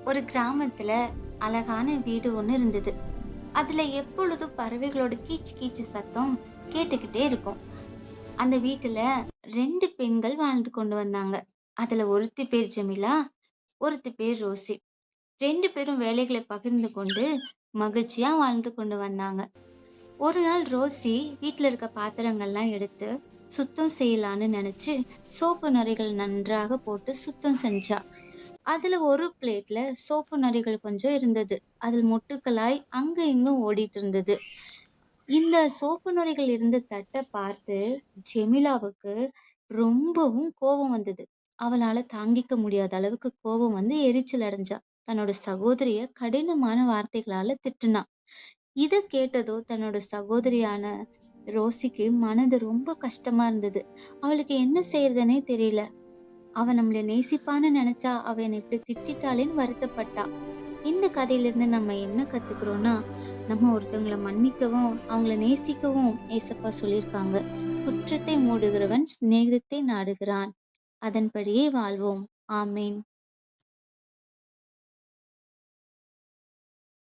ஒரு கிராமத்துல அழகான வீடு ஒண்ணு இருந்தது. அதுல எப்பொழுதும் பறவைகளோட கீச் கீச்சு சத்தம் கேட்டுக்கிட்டே இருக்கும். அந்த வீட்டுல 2 பெண்கள் வாழ்ந்து கொண்டு வந்தாங்க. அதுல ஒருத்தி பேர் ஜெமிலா, ஒருத்தி பேர் ரோசி. 2 பேரும் வேலைகளை பகிர்ந்து கொண்டு மகிழ்ச்சியா வாழ்ந்து கொண்டு வந்தாங்க. ஒரு நாள் ரோசி வீட்ல இருக்க பாத்திரங்கள்லாம் எடுத்து சுத்தம் செய்யலான்னு நினைச்சு சோப்பு நுரைகள் நன்றாக போட்டு சுத்தம் செஞ்சா. அதுல ஒரு பிளேட்ல சோப்பு நுரைகள் கொஞ்சம் இருந்தது. அதில் மொட்டுக்களாய் அங்க இங்கும் ஓடிட்டு இருந்தது. இந்த சோப்பு நுரைகள் இருந்த தட்டை பார்த்து ஜெமிலாவுக்கு ரொம்பவும் கோபம் வந்தது. அவளால தாங்கிக்க முடியாத அளவுக்கு கோபம் வந்து எரிச்சல் அடைஞ்சா. தன்னோட சகோதரிய கடினமான வார்த்தைகளால திட்டுனா. இத கேட்டதோ தன்னோட சகோதரியான ரோசிக்கு மனது ரொம்ப கஷ்டமா இருந்தது. அவளுக்கு என்ன செய்யறதுனே தெரியல. அவ நம்மள நேசிப்பான்னு நினைச்சா அவ என்னை இப்படி திட்டிட்டாளேன்னு வருத்தப்பட்டா. இந்த கதையிலிருந்து நம்ம என்ன கத்துக்கிறோம்னா, நம்ம ஒருத்தவங்கள மன்னிக்கவும் அவங்கள நேசிக்கவும் ஏசப்பா சொல்லியிருக்காங்க. குற்றத்தை மூடுகிறவன் சிநேகத்தை நாடுகிறான். அதன்படியே வாழ்வோம். ஆமேன்.